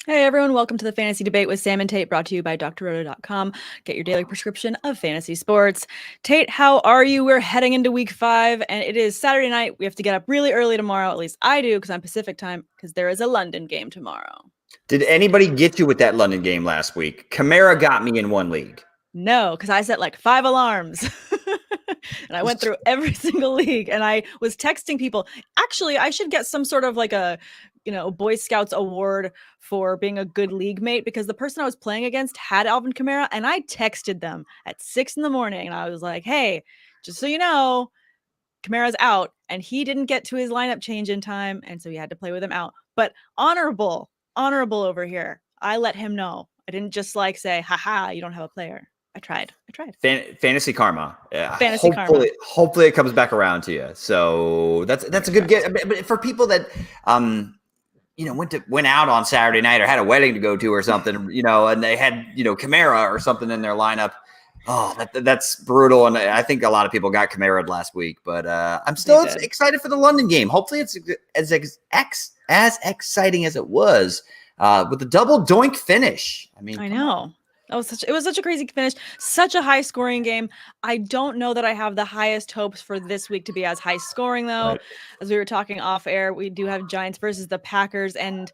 Hey everyone, welcome to the Fantasy Debate with Sam and Tate, brought to you by drroto.com. Get your daily prescription of fantasy sports. Tate, how are you? We're heading into week 5, and it is Saturday night. We have to get up really early tomorrow, at least I do, because I'm Pacific time, because there is a London game tomorrow. Did anybody get you with that London game last week? Kamara got me in one league. No, because I set like 5 alarms. And I went through every single league, and I was texting people. Actually, I should get some sort of like a Boy Scouts award for being a good league mate, because the person I was playing against had Alvin Kamara, and I texted them at 6 a.m, and I was like, hey, just so you know, Kamara's out, and he didn't get to his lineup change in time, and so he had to play with him out. But honorable over here. I let him know. I didn't just like say, haha, you don't have a player. I tried. Fantasy karma. Fantasy karma. Hopefully it comes back around to you. So that's a good get. But for people that went out on Saturday night or had a wedding to go to or something, and they had Kamara or something in their lineup. Oh, that's brutal. And I think a lot of people got Kamara last week, but I'm still excited for the London game. Hopefully it's as exciting as it was with the double doink finish. I know. It was such a crazy finish, such a high scoring game. I don't know that I have the highest hopes for this week to be as high scoring, though. Right. As we were talking off air, we do have Giants versus the Packers, and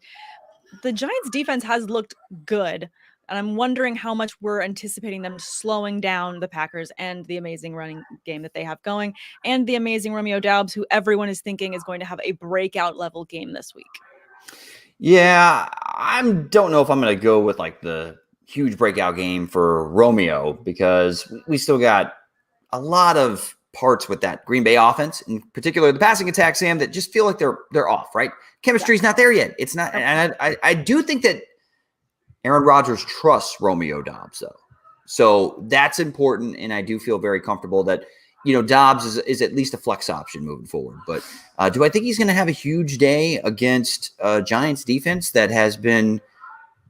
the Giants defense has looked good. And I'm wondering how much we're anticipating them slowing down the Packers and the amazing running game that they have going, and the amazing Romeo Doubs, who everyone is thinking is going to have a breakout level game this week. Yeah, I don't know if I'm going to go with like the huge breakout game for Romeo, because we still got a lot of parts with that Green Bay offense, in particular the passing attack, Sam, that just feel like they're off, right? Chemistry's not there yet. It's not. And I do think that Aaron Rodgers trusts Romeo Doubs, though. So that's important, and I do feel very comfortable that, Doubs is at least a flex option moving forward. But do I think he's going to have a huge day against Giants defense that has been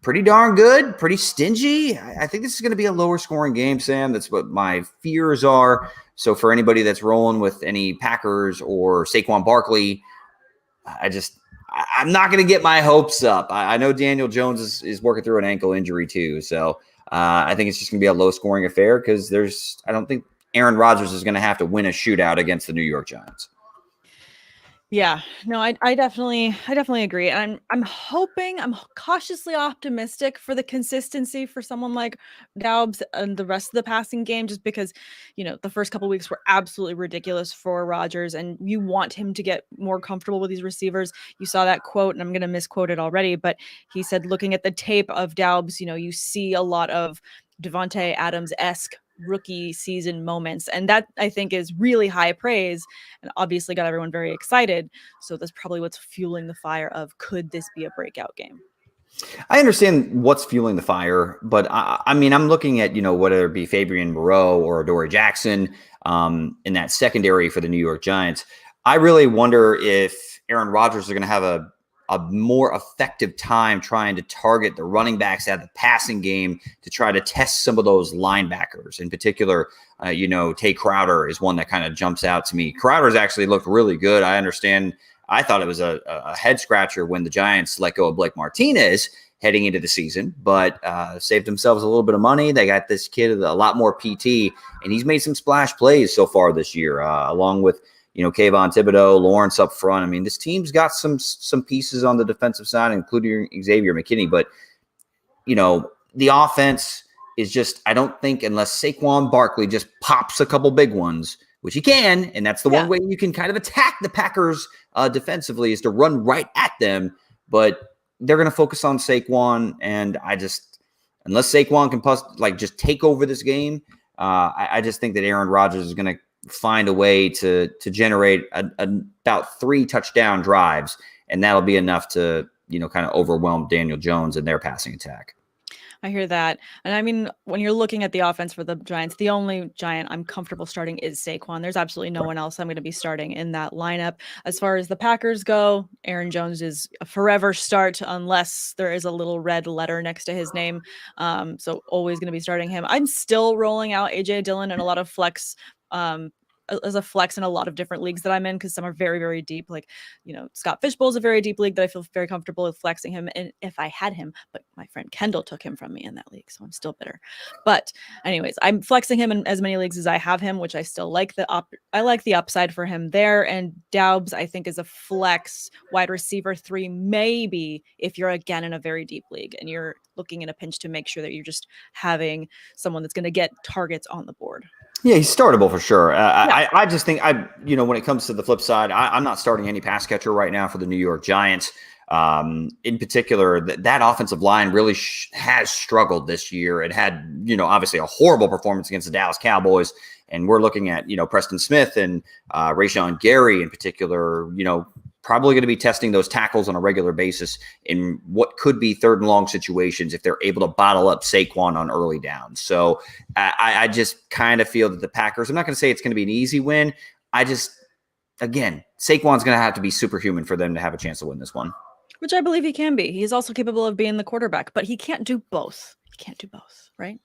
pretty darn good, pretty stingy? I think this is going to be a lower scoring game, Sam. That's what my fears are. So for anybody that's rolling with any Packers or Saquon Barkley, I'm not going to get my hopes up. I know Daniel Jones is working through an ankle injury too. So I think it's just going to be a low scoring affair, because I don't think Aaron Rodgers is going to have to win a shootout against the New York Giants. Yeah, no, I definitely agree. And I'm cautiously optimistic for the consistency for someone like Doubs and the rest of the passing game, just because, the first couple of weeks were absolutely ridiculous for Rodgers, and you want him to get more comfortable with these receivers. You saw that quote, and I'm going to misquote it already, but he said, looking at the tape of Doubs, you see a lot of Devontae Adams-esque rookie season moments, and that I think is really high praise, and obviously got everyone very excited. So that's probably what's fueling the fire of, could this be a breakout game? I understand what's fueling the fire, but I'm looking at, whether it be Fabian Moreau or Adoree Jackson in that secondary for the New York Giants. I really wonder if Aaron Rodgers is going to have a more effective time trying to target the running backs at the passing game to try to test some of those linebackers. In particular, Tate Crowder is one that kind of jumps out to me. Crowder's actually looked really good. I understand. I thought it was a head scratcher when the Giants let go of Blake Martinez heading into the season, but saved themselves a little bit of money. They got this kid with a lot more PT, and he's made some splash plays so far this year, along with Kayvon Thibodeau, Lawrence up front. This team's got some pieces on the defensive side, including Xavier McKinney. But, the offense is just, I don't think, unless Saquon Barkley just pops a couple big ones, which he can, and that's the one way you can kind of attack the Packers defensively, is to run right at them. But they're going to focus on Saquon, and unless Saquon can just take over this game, I just think that Aaron Rodgers is going to find a way to generate about 3 touchdown drives, and that'll be enough to kind of overwhelm Daniel Jones and their passing attack. I hear that. And when you're looking at the offense for the Giants, the only Giant I'm comfortable starting is Saquon. There's absolutely no one else I'm going to be starting in that lineup. As far as the Packers go, Aaron Jones is a forever start unless there is a little red letter next to his name. So always going to be starting him. I'm still rolling out AJ Dillon and a lot of flex as a flex in a lot of different leagues that I'm in, because some are very, very deep. Like, Scott Fishbowl is a very deep league that I feel very comfortable with flexing him. And if I had him, but my friend Kendall took him from me in that league, so I'm still bitter. But anyways, I'm flexing him in as many leagues as I have him, which I still like I like the upside for him there. And Daubs, I think, is a flex wide receiver 3, maybe if you're again in a very deep league and you're looking in a pinch to make sure that you're just having someone that's going to get targets on the board. Yeah, he's startable for sure. Yeah. I just think when it comes to the flip side, I'm not starting any pass catcher right now for the New York Giants. In particular, that offensive line really has struggled this year. It had, obviously a horrible performance against the Dallas Cowboys. And we're looking at, Preston Smith and Rashawn Gary in particular, probably going to be testing those tackles on a regular basis in what could be 3rd and long situations if they're able to bottle up Saquon on early downs. So I just kind of feel that the Packers, I'm not going to say it's going to be an easy win. Again, Saquon's going to have to be superhuman for them to have a chance to win this one. Which I believe he can be. He's also capable of being the quarterback, but he can't do both. He can't do both, right?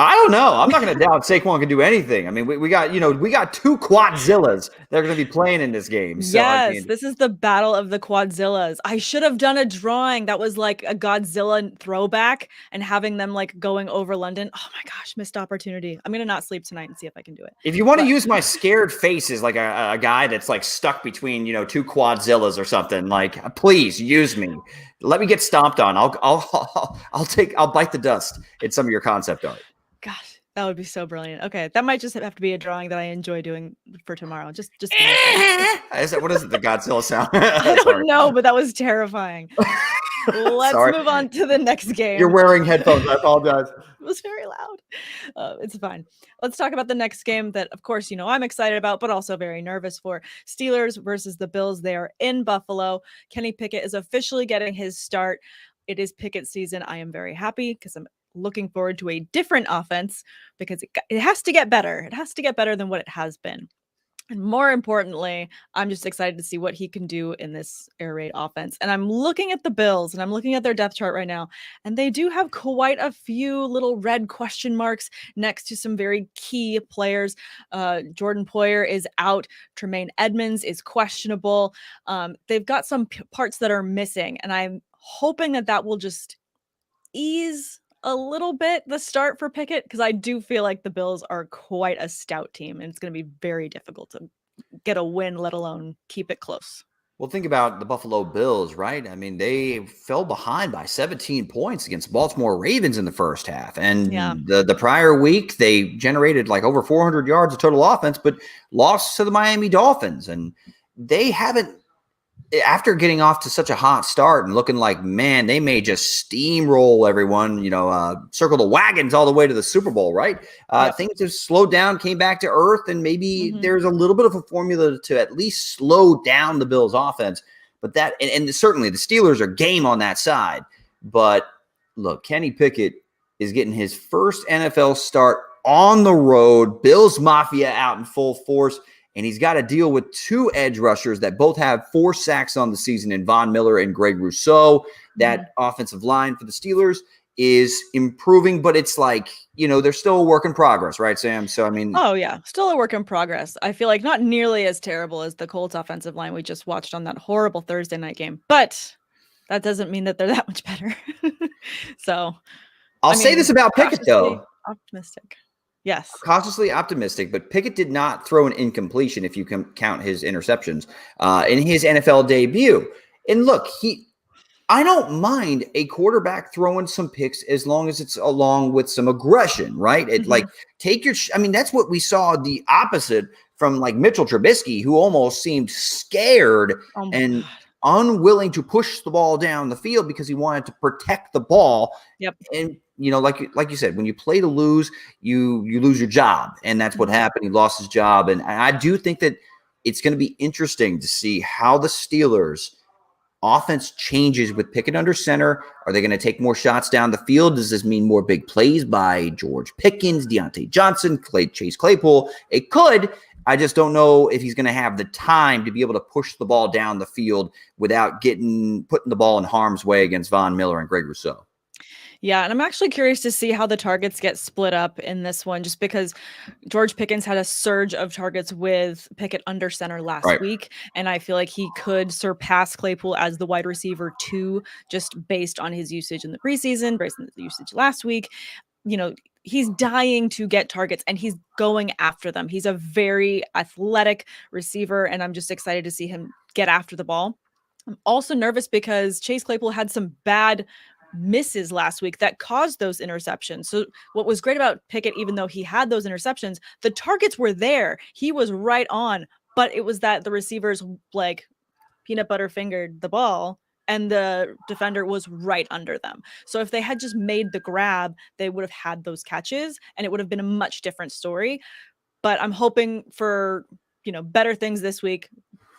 I don't know. I'm not going to doubt Saquon can do anything. I mean, we got 2 Quadzillas that are going to be playing in this game. So, yes, this is the battle of the Quadzillas. I should have done a drawing that was like a Godzilla throwback and having them like going over London. Oh my gosh, missed opportunity. I'm going to not sleep tonight and see if I can do it. If you want to use my scared face as like a guy that's like stuck between, 2 Quadzillas or something, like, please use me. Let me get stomped on. I'll bite the dust in some of your concept art. Gosh, that would be so brilliant. Okay, that might just have to be a drawing that I enjoy doing for tomorrow. Just what is it? The Godzilla sound? I don't know, but that was terrifying. Let's move on to the next game. You're wearing headphones. I apologize. It was very loud. It's fine. Let's talk about the next game that, of course, I'm excited about, but also very nervous for. Steelers versus the Bills. They are in Buffalo. Kenny Pickett is officially getting his start. It is Pickett season. I am very happy because I'm looking forward to a different offense because it has to get better. It has to get better than what it has been. And more importantly, I'm just excited to see what he can do in this air raid offense. And I'm looking at the Bills and I'm looking at their depth chart right now. And they do have quite a few little red question marks next to some very key players. Jordan Poyer is out. Tremaine Edmonds is questionable. They've got some parts that are missing. And I'm hoping that will just ease a little bit the start for Pickett, because I do feel like the Bills are quite a stout team and it's going to be very difficult to get a win, let alone keep it close. Well, think about the Buffalo Bills, right? I mean, they fell behind by 17 points against Baltimore Ravens in the first half. And the prior week, they generated like over 400 yards of total offense, but lost to the Miami Dolphins. And they haven't, after getting off to such a hot start and looking like, man, they may just steamroll everyone, circle the wagons all the way to the Super Bowl, right? Things have slowed down, came back to earth, and maybe there's a little bit of a formula to at least slow down the Bills' offense. But that, and certainly the Steelers are game on that side. But look, Kenny Pickett is getting his first NFL start on the road. Bills Mafia out in full force. And he's got to deal with 2 edge rushers that both have 4 sacks on the season in Von Miller and Greg Rousseau. That offensive line for the Steelers is improving, but it's like, they're still a work in progress, right, Sam? So, I mean. Oh, yeah. Still a work in progress. I feel like not nearly as terrible as the Colts offensive line we just watched on that horrible Thursday night game. But that doesn't mean that they're that much better. So. I'll say this about Pickett, though. Optimistic. Yes. Cautiously optimistic, but Pickett did not throw an incompletion if you can count his interceptions in his NFL debut. And look, I don't mind a quarterback throwing some picks as long as it's along with some aggression, right? That's what we saw the opposite from like Mitchell Trubisky, who almost seemed scared and unwilling to push the ball down the field because he wanted to protect the ball. Yep. And like you said, when you play to lose, you lose your job. And that's what happened. He lost his job. And I do think that it's going to be interesting to see how the Steelers offense changes with Pickett under center. Are they going to take more shots down the field? Does this mean more big plays by George Pickens, Deontay Johnson, Chase Claypool? It could. I just don't know if he's going to have the time to be able to push the ball down the field without putting the ball in harm's way against Von Miller and Greg Rousseau. Yeah, and I'm actually curious to see how the targets get split up in this one, just because George Pickens had a surge of targets with Pickett under center last Right. week, and I feel like he could surpass Claypool as the wide receiver 2 just based on his usage in the preseason, based on the usage last week. He's dying to get targets and he's going after them. He's a very athletic receiver, and I'm just excited to see him get after the ball. I'm also nervous because Chase Claypool had some bad misses last week that caused those interceptions. So what was great about Pickett, even though he had those interceptions, the targets were there. He was right on, but it was that the receivers like peanut butter fingered the ball and the defender was right under them. So if they had just made the grab, they would have had those catches and it would have been a much different story. But I'm hoping for, better things this week.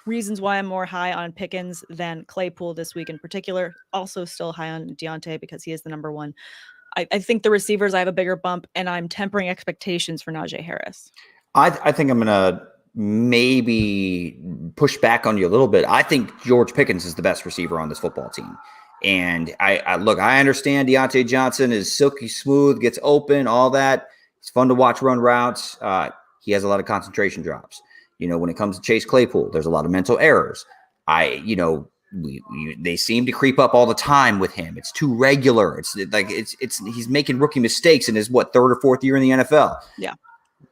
Reasons why I'm more high on Pickens than Claypool this week in particular. Also still high on Deontay because he is the number one. I think the receivers, I have a bigger bump, and I'm tempering expectations for Najee Harris. I think I'm going to maybe push back on you a little bit. I think George Pickens is the best receiver on this football team. And I understand Deontay Johnson is silky smooth, gets open, all that. It's fun to watch run routes. He has a lot of concentration drops. When it comes to Chase Claypool, there's a lot of mental errors. They seem to creep up all the time with him. It's too regular. He's making rookie mistakes in his third or fourth year in the NFL. Yeah.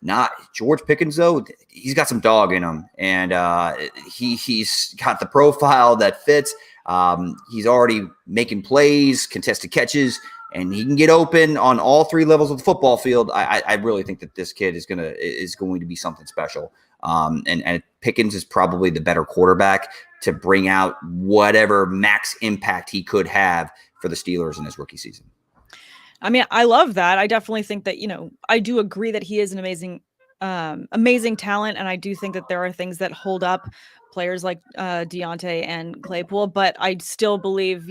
Not George Pickens, though. He's got some dog in him, and he's got the profile that fits. He's already making plays, contested catches, and he can get open on all three levels of the football field. I really think that this kid is going to be something special. And Pickens is probably the better quarterback to bring out whatever max impact he could have for the Steelers in his rookie season. I mean, I love that. I definitely think that, I do agree that he is an amazing talent. And I do think that there are things that hold up players like Deontay and Claypool, but I still believe,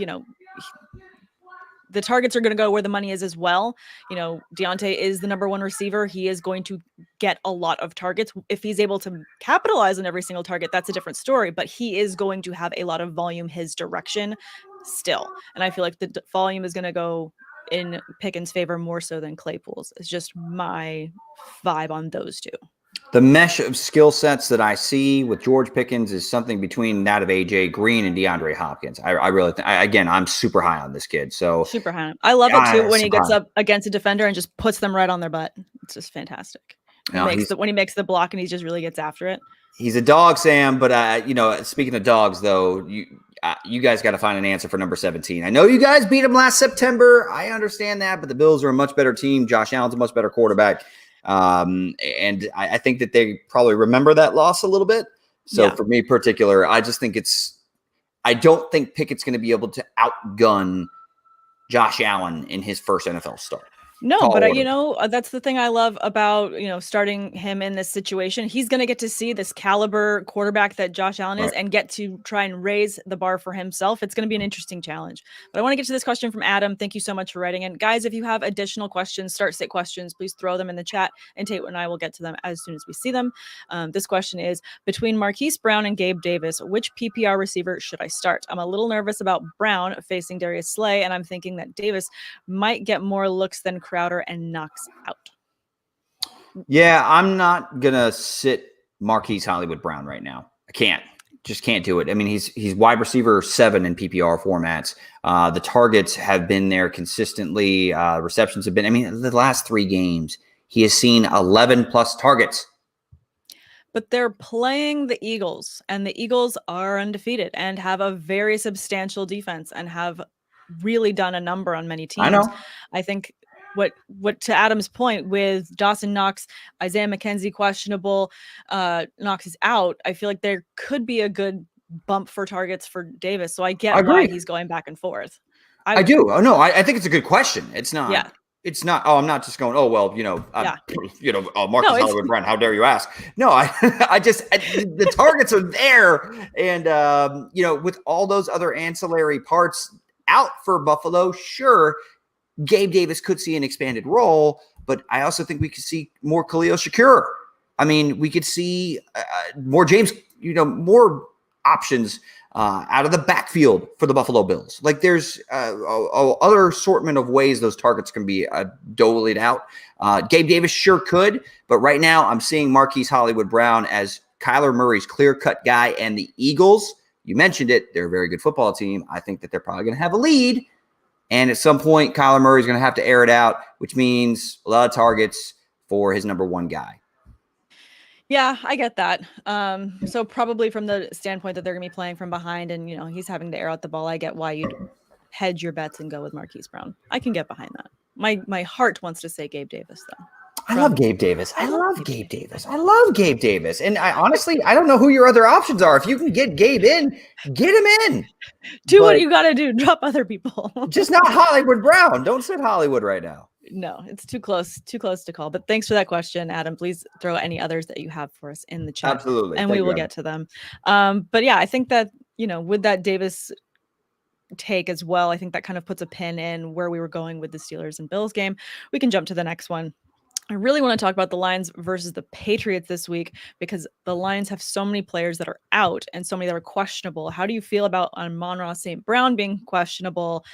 the targets are going to go where the money is as well. Deontay is the number one receiver. He is going to get a lot of targets. If he's able to capitalize on every single target, that's a different story, but he is going to have a lot of volume his direction still. And I feel like the volume is going to go in Pickens' favor more so than Claypool's. It's just my vibe on those two. The mesh of skill sets that I see with George Pickens is something between that of AJ Green and DeAndre Hopkins. I really think, again, I'm super high on this kid. So super high. I love it too when he gets up against a defender and just puts them right on their butt. It's just fantastic. When he makes the block and he just really gets after it. He's a dog, Sam. But speaking of dogs, though, you guys got to find an answer for number 17. I know you guys beat him last September. I understand that, but the Bills are a much better team. Josh Allen's a much better quarterback. And I think that they probably remember that loss a little bit. So for me particular, I just think I don't think Pickett's going to be able to outgun Josh Allen in his first NFL start. No, but that's the thing I love about, starting him in this situation. He's going to get to see this caliber quarterback that Josh Allen is and get to try and raise the bar for himself. It's going to be an interesting challenge. But I want to get to this question from Adam. Thank you so much for writing in. Guys, if you have additional questions, start-sit questions, please throw them in the chat and Tate and I will get to them as soon as we see them. This question is, between Marquise Brown and Gabe Davis, which PPR receiver should I start? I'm a little nervous about Brown facing Darius Slay, and I'm thinking that Davis might get more looks than Crowder and Knox out. Yeah, I'm not gonna sit Marquise Hollywood Brown right now. I just can't do it. I mean, he's wide receiver 7 in PPR formats. The targets have been there consistently. Receptions have been. I mean, the last 3 games he has seen 11 plus targets. But they're playing the Eagles, and the Eagles are undefeated and have a very substantial defense and have really done a number on many teams. I know. I think what to Adam's point with Dawson Knox, Isaiah McKenzie questionable, Knox is out. I feel like there could be a good bump for targets for Davis. So I get why he's going back and forth. I do. Oh no, I think it's a good question. It's not. Yeah. It's not. Oh, I'm not just going. Oh well, Marcus Hollywood Brown. How dare you ask? No, the targets are there, and with all those other ancillary parts out for Buffalo, sure, Gabe Davis could see an expanded role, but I also think we could see more Khalil Shakir. I mean, we could see more James, more options out of the backfield for the Buffalo Bills. Like there's other assortment of ways those targets can be doled out. Gabe Davis sure could, but right now I'm seeing Marquise Hollywood Brown as Kyler Murray's clear-cut guy, and the Eagles, you mentioned it, they're a very good football team. I think that they're probably going to have a lead, and at some point, Kyler Murray's going to have to air it out, which means a lot of targets for his number one guy. Yeah, I get that. So probably from the standpoint that they're going to be playing from behind and, he's having to air out the ball, I get why you'd hedge your bets and go with Marquise Brown. I can get behind that. My heart wants to say Gabe Davis, though. I love Gabe Davis. I love Gabe Davis. And I honestly, I don't know who your other options are. If you can get Gabe in, get him in. Do what you got to do. Drop other people. Just not Hollywood Brown. Don't sit Hollywood right now. No, it's too close to call. But thanks for that question, Adam. Please throw any others that you have for us in the chat. Absolutely. And we will get to them. But yeah, I think that, with that Davis take as well, I think that kind of puts a pin in where we were going with the Steelers and Bills game. We can jump to the next one. I really want to talk about the Lions versus the Patriots this week because the Lions have so many players that are out and so many that are questionable. How do you feel about Amon-Ra St. Brown being questionable?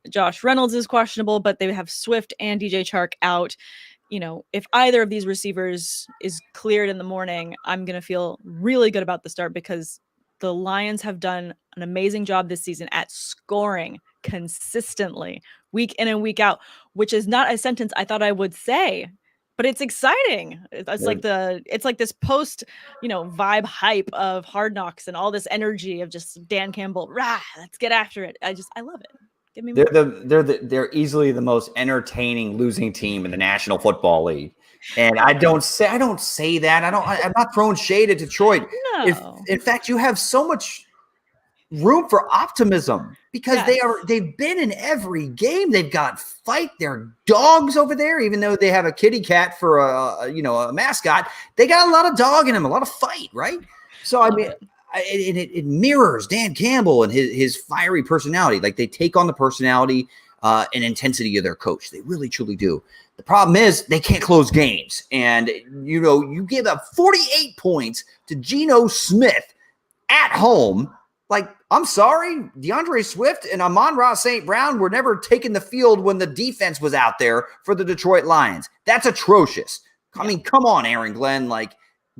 Josh Reynolds is questionable, but they have Swift and DJ Chark out. If either of these receivers is cleared in the morning, I'm going to feel really good about the start because the Lions have done an amazing job this season at scoring consistently week in and week out, which is not a sentence I thought I would say, but it's exciting. It's like this post, vibe hype of Hard Knocks and all this energy of just Dan Campbell. Rah, let's get after it. I love it. Give me more. They're easily the most entertaining losing team in the National Football League. And I don't say that. I'm not throwing shade at Detroit. No. In fact, you have so much room for optimism because they've been in every game. They've got fight. They're dogs over there, even though they have a kitty cat for a mascot. They got a lot of dog in them, a lot of fight, right? So I mean, it mirrors Dan Campbell and his fiery personality. Like they take on the personality and intensity of their coach. They really truly do. The problem is they can't close games, and you give up 48 points to Geno Smith at home. Like, I'm sorry, DeAndre Swift and Amon-Ra St. Brown were never taking the field when the defense was out there for the Detroit Lions. That's atrocious. I mean, come on, Aaron Glenn, like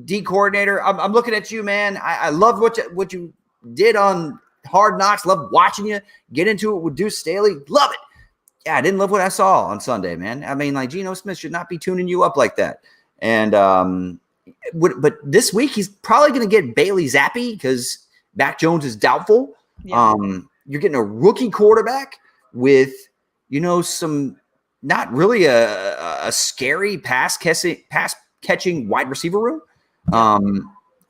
D coordinator. I'm looking at you, man. I love what you did on Hard Knocks. Love watching you get into it with Deuce Staley. Love it. Yeah, I didn't love what I saw on Sunday, man. I mean, like Geno Smith should not be tuning you up like that. And but this week he's probably going to get Bailey Zappi because Mac Jones is doubtful. Yeah. You're getting a rookie quarterback with, some not really a scary pass catching wide receiver room.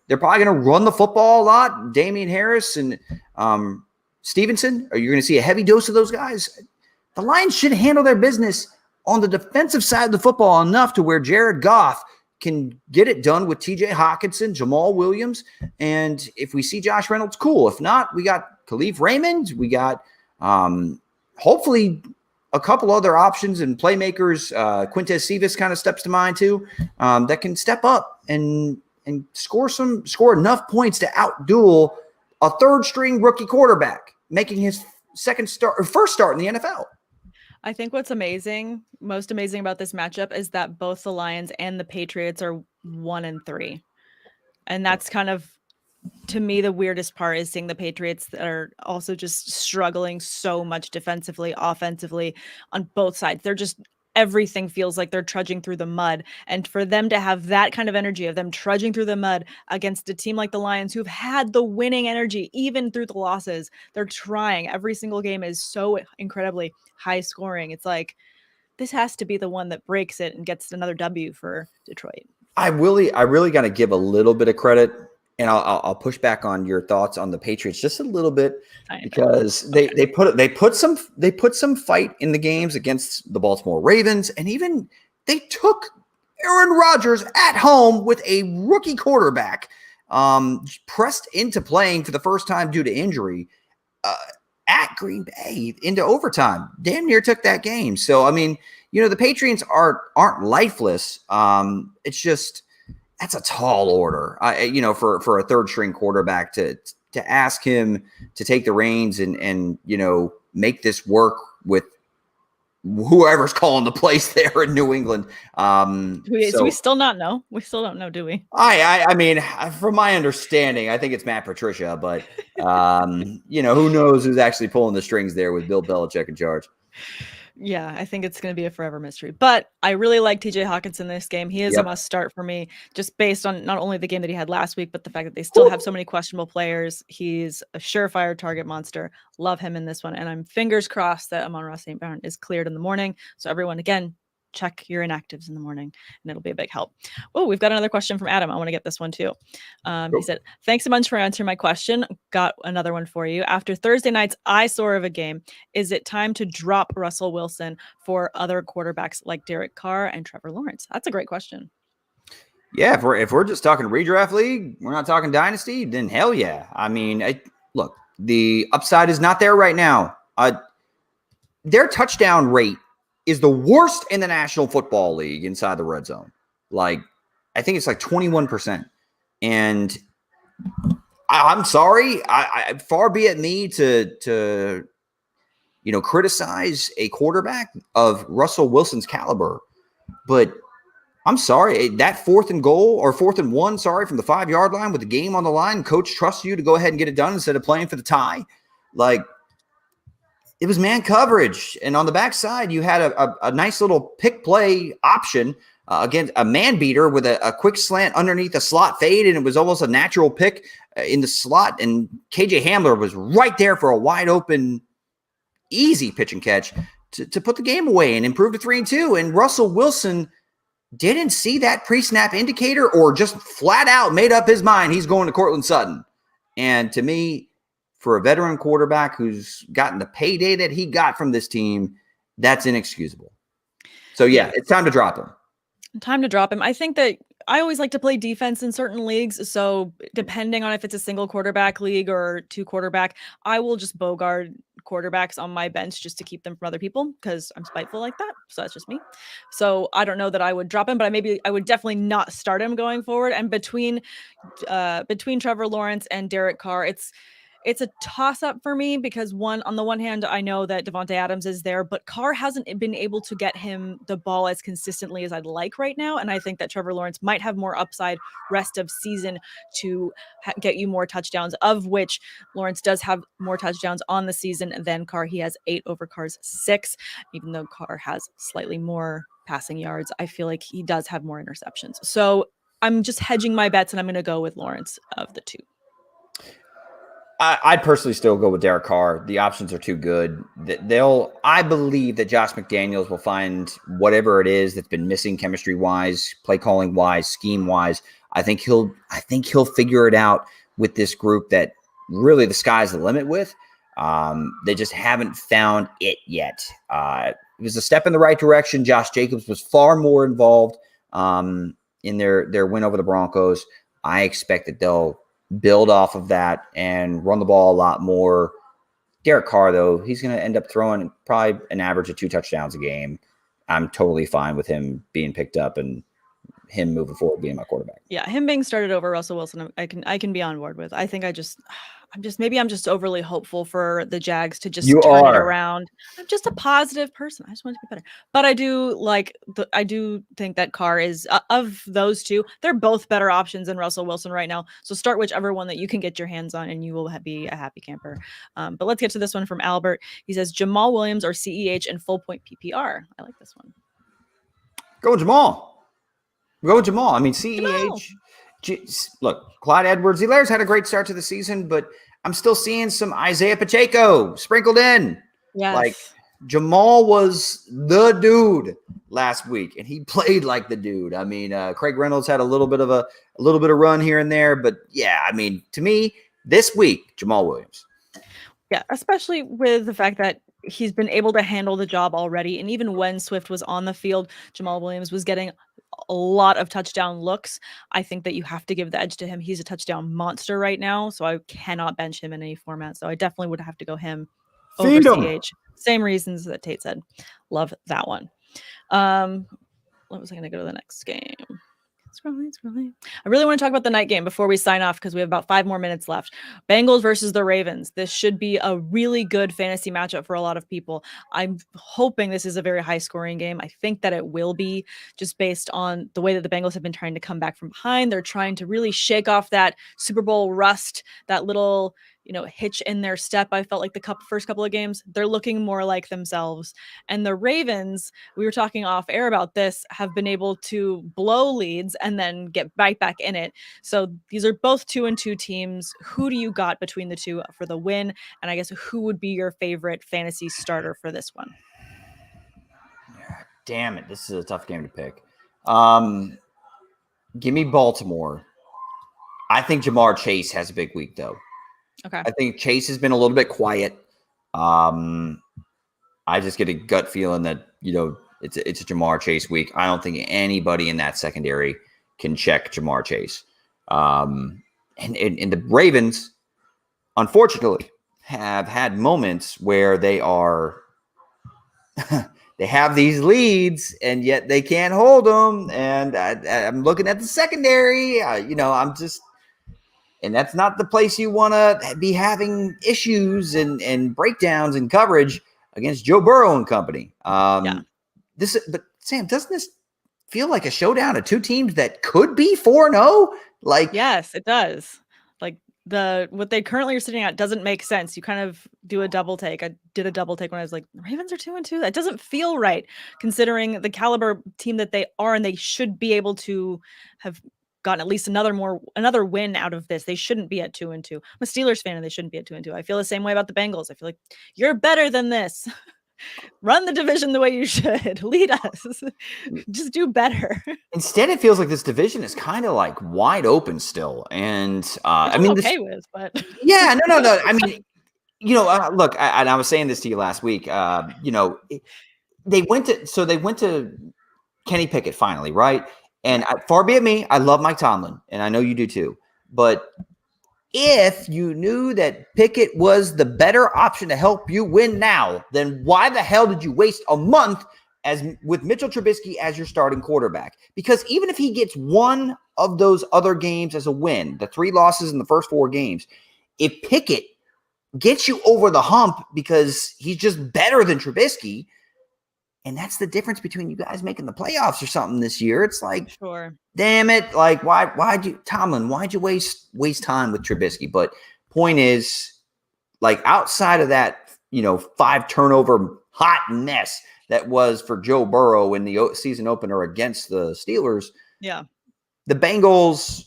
They're probably going to run the football a lot. Damian Harris and Stevenson. Are you going to see a heavy dose of those guys? The Lions should handle their business on the defensive side of the football enough to where Jared Goff can get it done with TJ Hawkinson, Jamal Williams, and if we see Josh Reynolds, cool. If not, we got Khalif Raymond. We got hopefully a couple other options and playmakers. Quintez Cephas kind of steps to mind too, that can step up and score enough points to outduel a third-string rookie quarterback, making his first start in the NFL. I think what's most amazing about this matchup is that both the Lions and the Patriots are 1-3. And that's kind of, to me, the weirdest part is seeing the Patriots that are also just struggling so much defensively, offensively on both sides. They're just, everything feels like they're trudging through the mud. And for them to have that kind of energy of them trudging through the mud against a team like the Lions who've had the winning energy, even through the losses, they're trying. Every single game is so incredibly high scoring. It's like, this has to be the one that breaks it and gets another W for Detroit. I really got to give a little bit of credit, and I'll push back on your thoughts on the Patriots just a little bit because they put some fight in the games against the Baltimore Ravens, and even they took Aaron Rodgers at home with a rookie quarterback, pressed into playing for the first time due to injury at Green Bay into overtime. Damn near took that game. So I mean, the Patriots aren't lifeless. It's just that's a tall order. For a third string quarterback to to ask him to take the reins and make this work with whoever's calling the plays there in New England. Do we still not know? We still don't know, do we? I mean, from my understanding, I think it's Matt Patricia, but who knows who's actually pulling the strings there with Bill Belichick in charge. Yeah, I think it's going to be a forever mystery. But I really like TJ Hawkinson this game. He is a must start for me, just based on not only the game that he had last week, but the fact that they still have so many questionable players. He's a surefire target monster. Love him in this one. And I'm fingers crossed that Amon-Ra St. Brown is cleared in the morning. So everyone, again, check your inactives in the morning and it'll be a big help. Oh, we've got another question from Adam. I want to get this one too. He said, thanks so much for answering my question. Got another one for you. After Thursday night's eyesore of a game, is it time to drop Russell Wilson for other quarterbacks like Derek Carr and Trevor Lawrence? That's a great question. Yeah, if we're just talking redraft league, we're not talking dynasty, then hell yeah. I mean, look, the upside is not there right now. Their touchdown rate is the worst in the National Football League inside the red zone. Like, I think it's like 21%. And I'm sorry, I far be it me to criticize a quarterback of Russell Wilson's caliber, but I'm sorry, that 4th and 1, from the 5-yard line with the game on the line, coach trusts you to go ahead and get it done instead of playing for the tie. Like, it was man coverage. And on the backside, you had a nice little pick play option against a man beater with a quick slant underneath a slot fade. And it was almost a natural pick in the slot. And KJ Hamler was right there for a wide open, easy pitch and catch to put the game away and improve to 3-2. And Russell Wilson didn't see that pre-snap indicator or just flat out made up his mind he's going to Cortland Sutton. And to me, for a veteran quarterback who's gotten the payday that he got from this team, that's inexcusable. So, yeah, it's time to drop him. Time to drop him. I think that I always like to play defense in certain leagues. So depending on if it's a single quarterback league or 2 quarterback, I will just bogart quarterbacks on my bench just to keep them from other people because I'm spiteful like that. So that's just me. So I don't know that I would drop him, but I would definitely not start him going forward. And between Trevor Lawrence and Derek Carr, it's a toss-up for me because on the one hand, I know that Devontae Adams is there, but Carr hasn't been able to get him the ball as consistently as I'd like right now. And I think that Trevor Lawrence might have more upside rest of season to get you more touchdowns, of which Lawrence does have more touchdowns on the season than Carr. He has 8 over Carr's 6, even though Carr has slightly more passing yards. I feel like he does have more interceptions. So I'm just hedging my bets and I'm going to go with Lawrence of the 2. I'd personally still go with Derek Carr. The options are too good. I believe that Josh McDaniels will find whatever it is that's been missing chemistry-wise, play calling-wise, scheme-wise. I think he'll figure it out with this group that really the sky's the limit with. They just haven't found it yet. It was a step in the right direction. Josh Jacobs was far more involved in their win over the Broncos. I expect that they'll build off of that and run the ball a lot more. Derek Carr, though, he's going to end up throwing probably an average of 2 touchdowns a game. I'm totally fine with him being picked up and him moving forward being my quarterback. Yeah, him being started over Russell Wilson, I can be on board with. I think I'm just overly hopeful for the Jags to just turn it around. I'm just a positive person. I just want it to be better. But I do think that Carr is of those 2, they're both better options than Russell Wilson right now. So start whichever one that you can get your hands on and you will be a happy camper. But let's get to this one from Albert. He says Jamal Williams or CEH in full point PPR. I like this one. Go Jamal. I mean, CEH. Look, Clyde Edwards-Helaire had a great start to the season, but I'm still seeing some Isaiah Pacheco sprinkled in. Yes. Like, Jamal was the dude last week, and he played like the dude. I mean, Craig Reynolds had a little bit of run here and there, but yeah, I mean, to me, this week, Jamal Williams. Yeah, especially with the fact that he's been able to handle the job already, and even when Swift was on the field, Jamal Williams was getting a lot of touchdown looks. I think that you have to give the edge to him. He's a touchdown monster right now, so I cannot bench him in any format. So I definitely would have to go him over CH. Same reasons that Tate said. Love that one. What was I going to go to the next game? Scrolling. I really want to talk about the night game before we sign off because we have about 5 more minutes left. Bengals versus the Ravens. This should be a really good fantasy matchup for a lot of people. I'm hoping this is a very high scoring game. I think that it will be, just based on the way that the Bengals have been trying to come back from behind. They're trying to really shake off that Super Bowl rust, that little hitch in their step. I felt like the first couple of games, they're looking more like themselves. And the Ravens, we were talking off air about this, have been able to blow leads and then get right back in it. So these are both 2-2 teams. Who do you got between the two for the win? And I guess who would be your favorite fantasy starter for this one? Damn it. This is a tough game to pick. Give me Baltimore. I think Jamar Chase has a big week, though. Okay. I think Chase has been a little bit quiet. I just get a gut feeling that, it's a Jamar Chase week. I don't think anybody in that secondary can check Jamar Chase. And the Ravens, unfortunately, have had moments where they are they have these leads and yet they can't hold them. And I'm looking at the secondary. And that's not the place you want to be having issues and breakdowns in coverage against Joe Burrow and company. But Sam, doesn't this feel like a showdown of two teams that could be 4-0? Yes, it does. What they currently are sitting at doesn't make sense. You kind of do a double take. I did a double take when I was like, the Ravens are 2-2. That doesn't feel right, considering the caliber team that they are, and they should be able to have gotten at least another win out of this. They shouldn't be at 2-2. I'm a Steelers fan and they shouldn't be at 2-2. I feel the same way about the Bengals. I feel like you're better than this. Run the division the way you should. Lead us. Just do better. Instead, it feels like this division is kind of like wide open still. And but yeah, no. I mean, look, I was saying this to you last week. They went to Kenny Pickett finally, right? And far be it me, I love Mike Tomlin, and I know you do too. But if you knew that Pickett was the better option to help you win now, then why the hell did you waste a month with Mitchell Trubisky as your starting quarterback? Because even if he gets one of those other games as a win, the 3 losses in the first 4 games, if Pickett gets you over the hump because he's just better than Trubisky, and that's the difference between you guys making the playoffs or something this year. It's like, sure, damn it. Like, why'd you waste time with Trubisky? But point is, like, outside of that, 5 turnover hot mess that was for Joe Burrow in the season opener against the Steelers. Yeah. The Bengals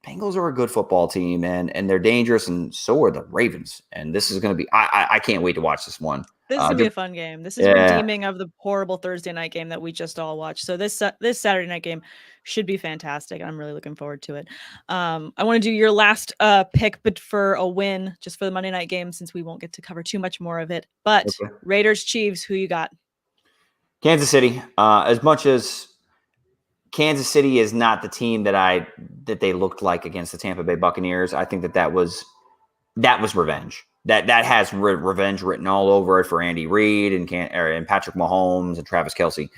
are a good football team, and they're dangerous, and so are the Ravens. And this is going to be, I can't wait to watch this one. This is going to be a fun game. This is redeeming of the horrible Thursday night game that we just all watched. So this Saturday night game should be fantastic. I'm really looking forward to it. I want to do your last pick, but for a win, just for the Monday night game, since we won't get to cover too much more of it. But okay. Raiders, Chiefs, who you got? Kansas City. As much as Kansas City is not the team that they looked like against the Tampa Bay Buccaneers, I think that was revenge. That has revenge written all over it for Andy Reid and Patrick Mahomes and Travis Kelce.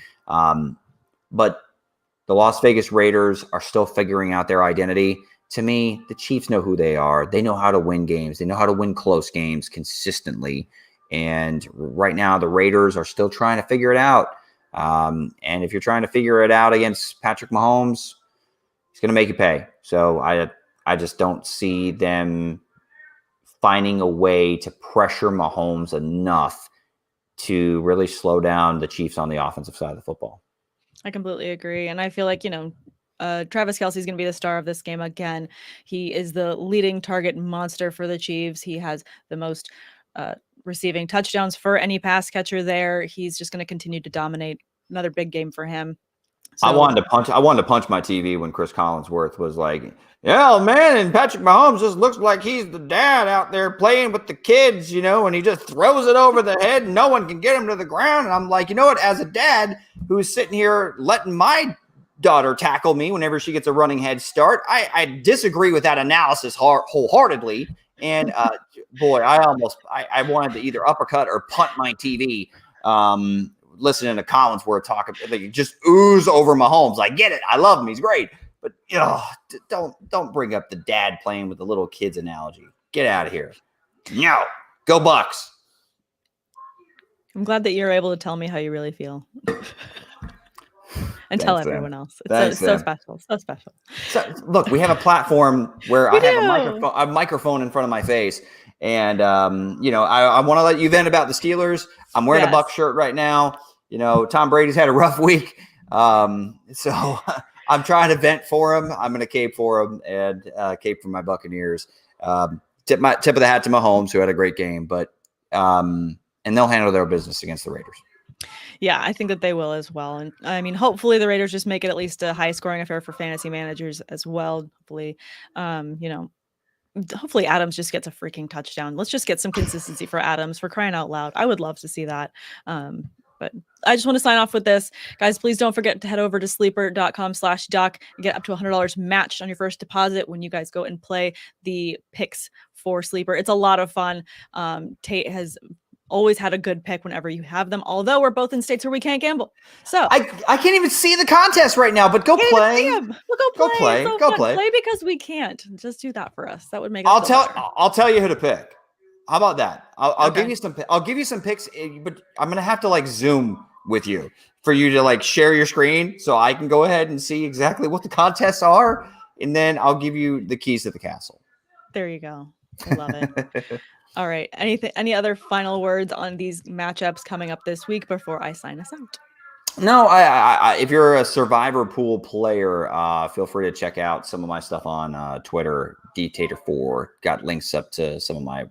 But the Las Vegas Raiders are still figuring out their identity. To me, the Chiefs know who they are. They know how to win games. They know how to win close games consistently. And right now, the Raiders are still trying to figure it out. And if you're trying to figure it out against Patrick Mahomes, he's going to make you pay. So I just don't see them finding a way to pressure Mahomes enough to really slow down the Chiefs on the offensive side of the football. I completely agree. And I feel like, Travis Kelce is going to be the star of this game again. He is the leading target monster for the Chiefs. He has the most receiving touchdowns for any pass catcher there. He's just going to continue to dominate. Another big game for him. So, I wanted to punch my TV when Chris Collinsworth was like, yeah, man, and Patrick Mahomes just looks like he's the dad out there playing with the kids, and he just throws it over the head and no one can get him to the ground. And I'm like, you know what? As a dad who's sitting here letting my daughter tackle me whenever she gets a running head start, I disagree with that analysis wholeheartedly. And boy, I wanted to either uppercut or punt my TV. Listening to Collinsworth talk, they just ooze over Mahomes. I get it. I love him. He's great. But don't bring up the dad playing with the little kids analogy. Get out of here. No, go Bucks. I'm glad that you're able to tell me how you really feel. And tell everyone else. It's so special. So special. So, look, we have a platform where I have a microphone in front of my face. And, I want to let you vent about the Steelers. I'm wearing a Buck shirt right now. Tom Brady's had a rough week. So I'm trying to vent for him. I'm going to cape for him and cape for my Buccaneers. Tip of the hat to Mahomes, who had a great game. But and they'll handle their business against the Raiders. Yeah, I think that they will as well. And I mean, hopefully the Raiders just make it at least a high scoring affair for fantasy managers as well. Hopefully, hopefully Adams just gets a freaking touchdown. Let's just get some consistency for Adams, for crying out loud. I would love to see that. But I just want to sign off with this. Guys, please don't forget to head over to sleeper.com/doc and get up to $100 matched on your first deposit when you guys go and play the picks for Sleeper. It's a lot of fun. Tate has always had a good pick whenever you have them, although we're both in states where we can't gamble. So I can't even see the contest right now, but go play. We'll go play. Go play. Play because we can't. Just do that for us. That would make us I'll tell you who to pick. How about that? I'll give you some. I'll give you some picks, but I'm gonna have to Zoom with you for you to share your screen so I can go ahead and see exactly what the contests are, and then I'll give you the keys to the castle. There you go. I love it. All right. Any other final words on these matchups coming up this week before I sign us out? No, I if you're a Survivor Pool player, feel free to check out some of my stuff on Twitter. Dtater4 got links up to some of my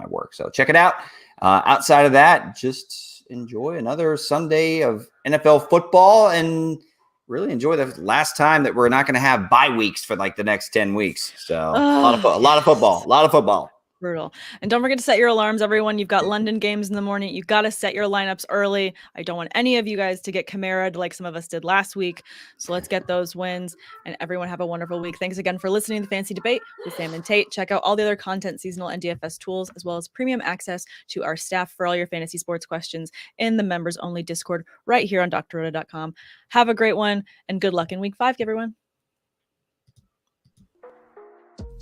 work, so check it out. Outside of that, just enjoy another Sunday of NFL football and really enjoy the last time that we're not going to have bye weeks for the next 10 weeks. So a lot of football. Brutal. And don't forget to set your alarms, everyone. You've got London games in the morning. You've got to set your lineups early. I don't want any of you guys to get Chimera'd like some of us did last week. So let's get those wins. And everyone have a wonderful week. Thanks again for listening to the Fancy Debate with Sam and Tate. Check out all the other content, seasonal and DFS tools, as well as premium access to our staff for all your fantasy sports questions in the members-only Discord right here on drrota.com. Have a great one, and good luck in week 5, everyone.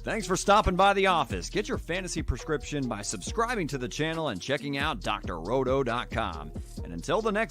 Thanks for stopping by the office. Get your fantasy prescription by subscribing to the channel and checking out drroto.com. And until the next